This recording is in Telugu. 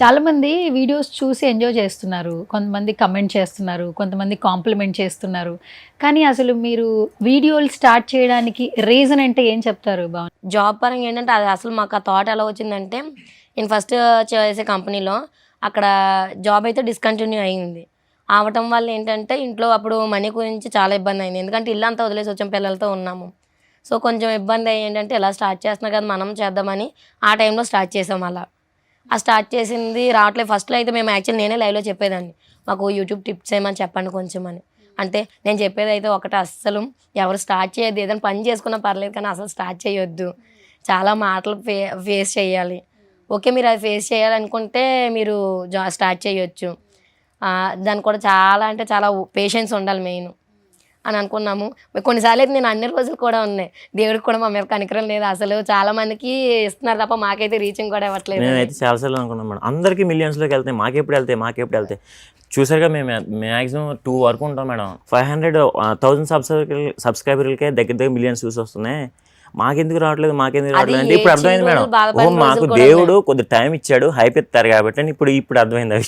చాలా మంది వీడియోస్ చూసి ఎంజాయ్ చేస్తున్నారు, కొంతమంది కమెంట్ చేస్తున్నారు, కొంతమంది కాంప్లిమెంట్ చేస్తున్నారు. కానీ అసలు మీరు వీడియోలు స్టార్ట్ చేయడానికి రీజన్ అంటే ఏం చెప్తారు భావన? జాబ్ పరంగా ఏంటంటే అది అసలు మాకు ఆ థాట్ ఎలా వచ్చిందంటే, నేను ఫస్ట్ చేసే కంపెనీలో అక్కడ జాబ్ అయితే డిస్కంటిన్యూ అయింది. అవ్వటం వల్ల ఏంటంటే ఇంట్లో అప్పుడు మనీ గురించి చాలా ఇబ్బంది అయింది. ఎందుకంటే ఇల్లు అంతా వదిలేసి వచ్చాం, పిల్లలతో ఉన్నాము. సో కొంచెం ఇబ్బంది అయ్యి ఏంటంటే ఇలా స్టార్ట్ చేస్తున్నా కదా మనం చేద్దామని ఆ టైంలో స్టార్ట్ చేసాం అలా. ఆ స్టార్ట్ చేసింది రావట్లేదు. ఫస్ట్లో అయితే మేము యాక్చువల్లీ నేనే లైవ్లో చెప్పేదాన్ని, మాకు యూట్యూబ్ టిప్స్ ఏమని చెప్పండి కొంచెం అని. అంటే నేను చెప్పేది అయితే ఒకటి, అస్సలు ఎవరు స్టార్ట్ చేయొద్దు. ఏదైనా పని చేసుకున్నా పర్లేదు కానీ అసలు స్టార్ట్ చేయొద్దు. చాలా మాటలు ఫేస్ చేయాలి. ఓకే, మీరు అది ఫేస్ చేయాలనుకుంటే మీరు స్టార్ట్ చేయొచ్చు. దానికి కూడా చాలా అంటే చాలా పేషెన్స్ ఉండాలి మెయిన్ అని అనుకున్నాము. కొన్నిసార్లు అయితే నేను అన్ని రోజులు కూడా ఉన్నాయి, దేవుడికి కూడా మా మీద కనికరం లేదు. అసలు చాలా మందికి ఇస్తున్నారు తప్ప మాకైతే రీచింగ్ కూడా ఇవ్వట్లేదు. నేనైతే చాలాసార్లు అనుకున్నాను మేడం, అందరికీ మిలియన్స్లోకి వెళ్తాయి, మాకెప్పుడు వెళ్తాయి. చూసారుగా మేము మ్యాక్సిమం 2 వరకు ఉంటాం మేడం. 500,000 సబ్స్క్రైబర్లకే దగ్గర మిలియన్స్ వ్యూస్ వస్తున్నాయి. మాకెందుకు రావట్లేదు అంటే ఇప్పుడు అర్థమైంది మేడం. ఓహో, మాకు దేవుడు కొద్ది టైం ఇచ్చాడు, హైప్ ఇస్తారు కాబట్టి అని ఇప్పుడు అర్థమైంది.